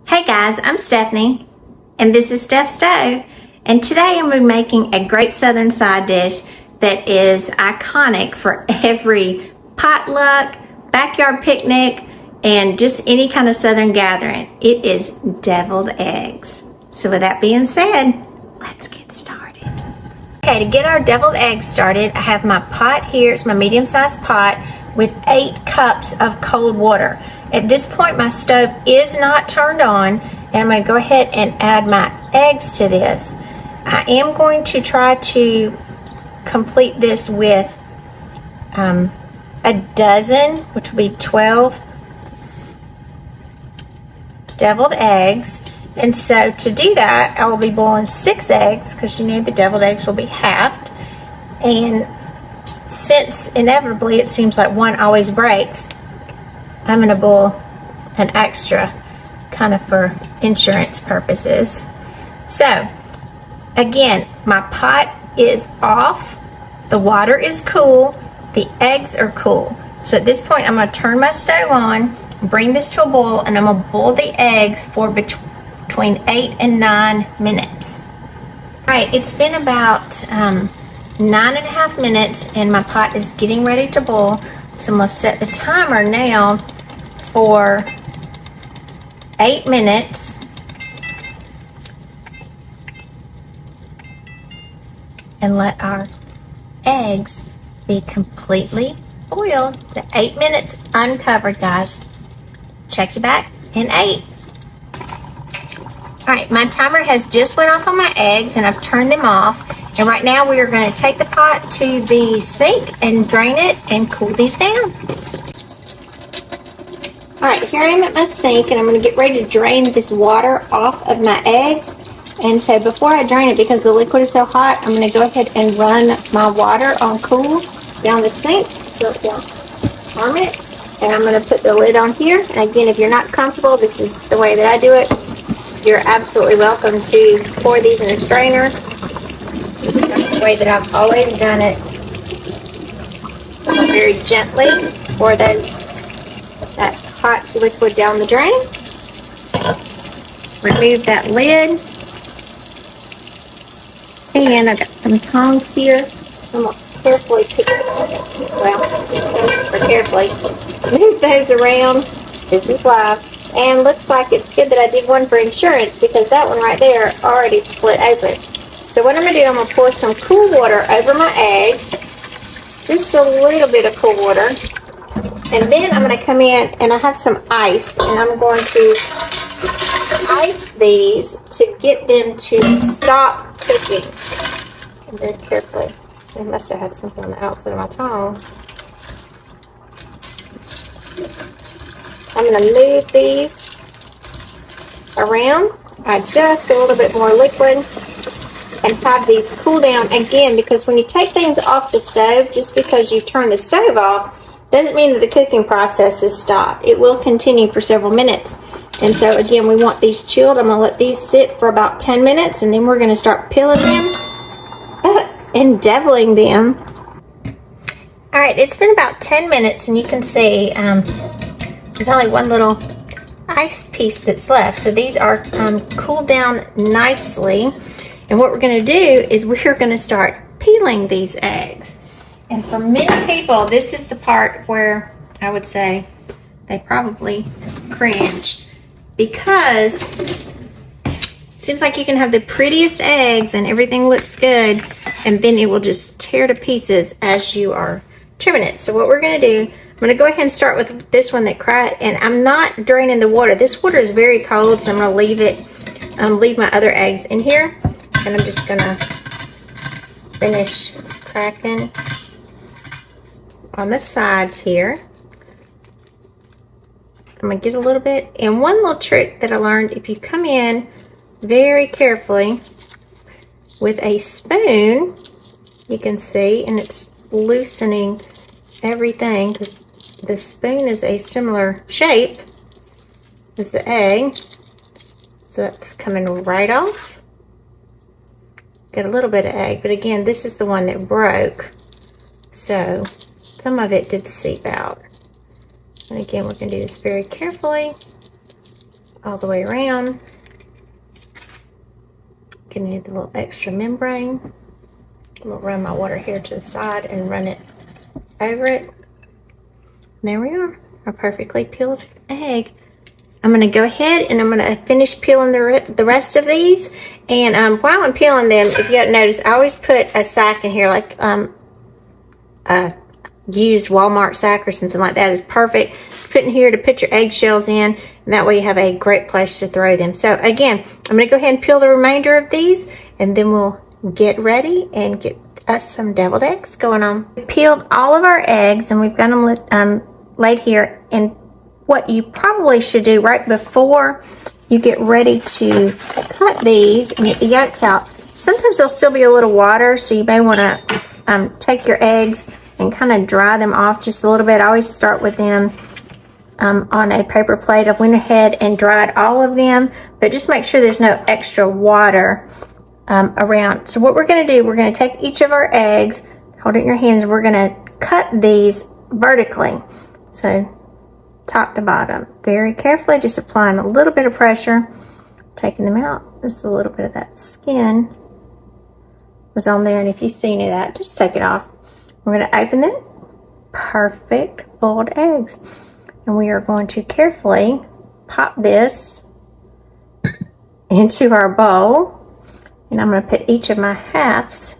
Hey guys, I'm Stephanie, and this is Steph Stove, and today I'm going to be making a great southern side dish that is iconic for every potluck, backyard picnic, and just any kind of southern gathering. It is deviled eggs. So with that being said, let's get started. Okay, to get our deviled eggs started, I have my pot here. It's my medium-sized pot with 8 cups of cold water. At this point, my stove is not turned on, and I'm going to go ahead and add my eggs to this. I am going to try to complete this with a dozen, which will be 12 deviled eggs. And so to do that, I will be boiling 6 eggs, because you know the deviled eggs will be halved. And since inevitably it seems like one always breaks, I'm going to boil an extra, kind of for insurance purposes. So, again, my pot is off, the water is cool, the eggs are cool. So at this point, I'm going to turn my stove on, bring this to a boil, and I'm going to boil the eggs for between 8 and 9 minutes. Alright, it's been about 9.5 minutes, and my pot is getting ready to boil. So I'm going to set the timer now for 8 minutes. And let our eggs be completely boiled. The 8 minutes uncovered, guys. Check you back in 8. Alright, my timer has just went off on my eggs, and I've turned them off. And right now we are going to take the pot to the sink and drain it and cool these down. Alright, here I am at my sink, and I'm going to get ready to drain this water off of my eggs. And so before I drain it, because the liquid is so hot, I'm going to go ahead and run my water on cool down the sink so it won't harm it. And I'm going to put the lid on here. And again, if you're not comfortable, this is the way that I do it. You're absolutely welcome to pour these in a strainer. This is the way that I've always done it. So very gently pour that hot liquid down the drain. Remove that lid. And I've got some tongs here. I'm going to carefully move those around. This is live. And looks like it's good that I did one for insurance, because that one right there already split open. So what I'm going to do, I'm going to pour some cool water over my eggs. Just a little bit of cool water. And then I'm going to come in, and I have some ice, and I'm going to ice these to get them to stop cooking. And very carefully. I must have had something on the outside of my tongue. I'm going to move these around, add just a little bit more liquid, and have these cool down again, because when you take things off the stove, just because you turn the stove off, doesn't mean that the cooking process is stopped. It will continue for several minutes. And so again, we want these chilled. I'm going to let these sit for about 10 minutes, and then we're going to start peeling them and deviling them. Alright, it's been about 10 minutes, and you can see there's only one little ice piece that's left. So these are cooled down nicely. And what we're going to do is we're going to start peeling these eggs. And for many people, this is the part where I would say they probably cringe, because it seems like you can have the prettiest eggs and everything looks good, and then it will just tear to pieces as you are trimming it. So what we're going to do, I'm going to go ahead and start with this one that cried, and I'm not draining the water. This water is very cold, so I'm going to leave it, leave my other eggs in here, and I'm just going to finish cracking on the sides here. I'm going to get a little bit, and one little trick that I learned, if you come in very carefully with a spoon, you can see, and it's loosening everything, because the spoon is a similar shape as the egg. So that's coming right off. Got a little bit of egg, but again, this is the one that broke. So some of it did seep out. And again, we're going to do this very carefully all the way around. Giving you the little extra membrane. I'm gonna run my water here to the side and run it over it. There we are, our perfectly peeled egg. I'm gonna go ahead and I'm gonna finish peeling the rest of these. And while I'm peeling them, if you haven't noticed, I always put a sack in here, like a used Walmart sack or something like that is perfect. Put in here to put your eggshells in, and that way you have a great place to throw them. So again, I'm gonna go ahead and peel the remainder of these, and then we'll get ready and get us some deviled eggs going on. We peeled all of our eggs, and we've got them laid here. And what you probably should do right before you get ready to cut these and get the yolks out, sometimes there'll still be a little water, so you may want to take your eggs and kind of dry them off just a little bit. I always start with them on a paper plate. I went ahead and dried all of them, but just make sure there's no extra water around. So what we're going to do, we're going to take each of our eggs, hold it in your hands, we're going to cut these vertically. So top to bottom, very carefully, just applying a little bit of pressure, taking them out. Just a little bit of that skin was on there, and if you see any of that, just take it off. We're going to open them. Perfect boiled eggs, and we are going to carefully pop this into our bowl, and I'm going to put each of my halves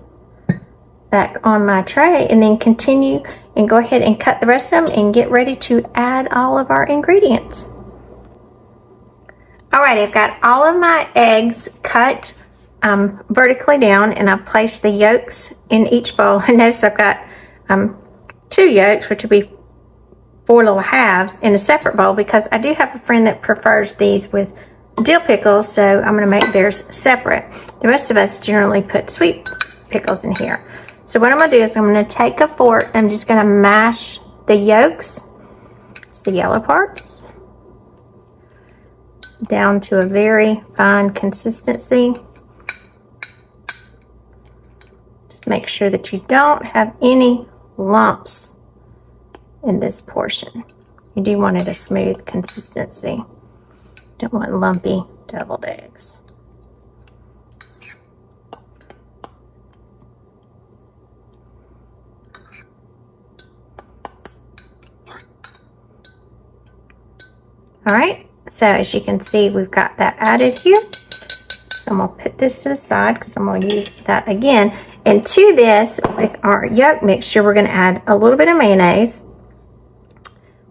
back on my tray, and then continue and go ahead and cut the rest of them and get ready to add all of our ingredients. Alright, I've got all of my eggs cut vertically down, and I've placed the yolks in each bowl. And notice I've got 2 yolks, which would be 4 little halves, in a separate bowl, because I do have a friend that prefers these with dill pickles, so I'm going to make theirs separate. The rest of us generally put sweet pickles in here. So what I'm going to do is I'm going to take a fork, I'm just going to mash the yolks, it's the yellow parts, down to a very fine consistency. Just make sure that you don't have any lumps in this portion. You do want it a smooth consistency. Don't want lumpy deviled eggs. All right, so as you can see, we've got that added here. So I'm gonna put this to the side because I'm gonna use that again. And to this, with our yolk mixture, we're gonna add a little bit of mayonnaise,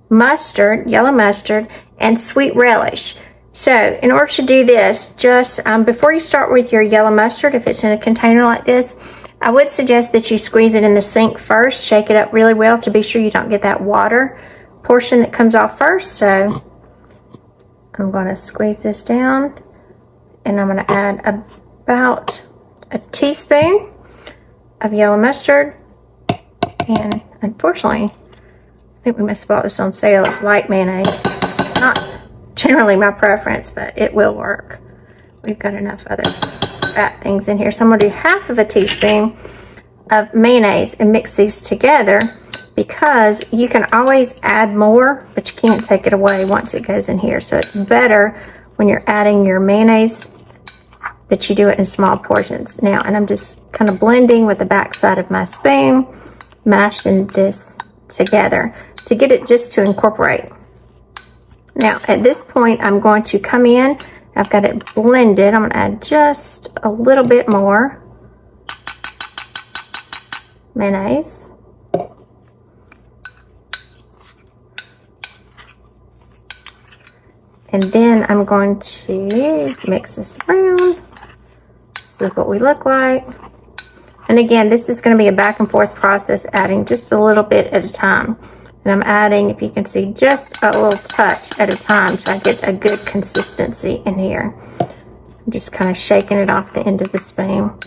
mustard, yellow mustard, and sweet relish. So in order to do this, just before you start with your yellow mustard, if it's in a container like this, I would suggest that you squeeze it in the sink first, shake it up really well to be sure you don't get that water portion that comes off first. So I'm going to squeeze this down, and I'm going to add about a teaspoon of yellow mustard. And unfortunately, I think we must have bought this on sale. It's light mayonnaise. Not generally my preference, but it will work. We've got enough other fat things in here. So I'm going to do half of a teaspoon of mayonnaise and mix these together, because you can always add more, but you can't take it away once it goes in here. So it's better when you're adding your mayonnaise that you do it in small portions. Now, and I'm just kind of blending with the back side of my spoon, mashing this together to get it just to incorporate. Now, at this point, I'm going to come in. I've got it blended. I'm going to add just a little bit more mayonnaise. And then I'm going to mix this around, see what we look like. And again, this is going to be a back and forth process, adding just a little bit at a time. And I'm adding, if you can see, just a little touch at a time, so I get a good consistency in here. I'm just kind of shaking it off the end of the spoon. All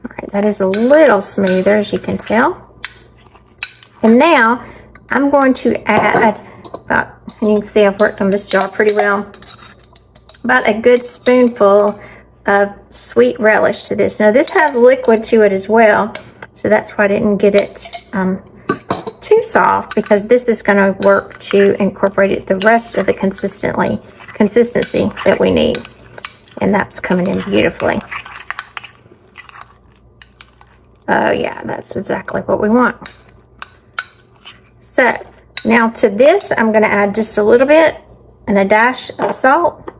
right, that is a little smoother, as you can tell. And now I'm going to add about, and you can see I've worked on this jar pretty well, about a good spoonful of sweet relish to this. Now this has liquid to it as well, so that's why I didn't get it too soft because this is going to work to incorporate it the rest of the consistency that we need. And that's coming in beautifully. Oh yeah, that's exactly what we want. So now to this, I'm going to add just a little bit and a dash of salt,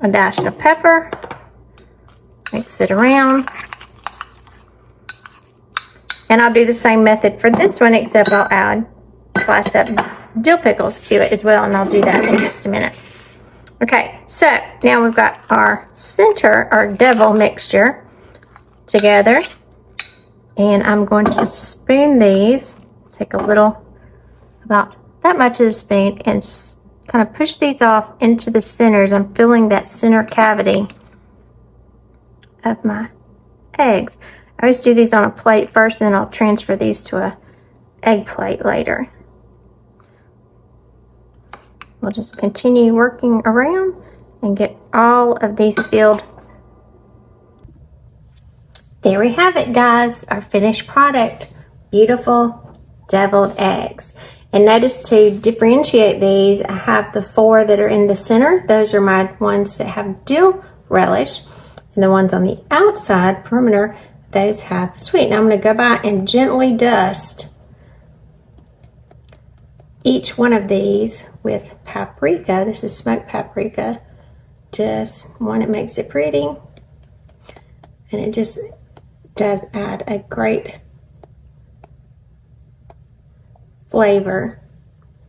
a dash of pepper, mix it around. And I'll do the same method for this one, except I'll add sliced up dill pickles to it as well, and I'll do that in just a minute. Okay, so now we've got our center, our devil mixture together. And I'm going to spoon these, take a little, about that much of the spoon, and kind of push these off into the centers. I'm filling that center cavity of my eggs. I always do these on a plate first, and then I'll transfer these to a egg plate later. We'll just continue working around and get all of these filled. There we have it, guys, our finished product. Beautiful deviled eggs. And notice to differentiate these, I have the 4 that are in the center. Those are my ones that have dill relish. And the ones on the outside perimeter, those have sweet. Now I'm going to go by and gently dust each one of these with paprika. This is smoked paprika. Just one, it makes it pretty. And it just does add a great flavor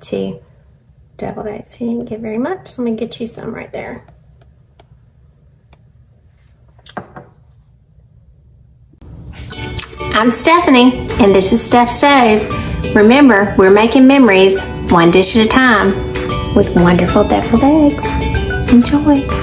to deviled eggs. You didn't get very much. Let me get you some right there. I'm Stephanie, and this is Steph's Stove. Remember, we're making memories one dish at a time with wonderful deviled eggs. Enjoy.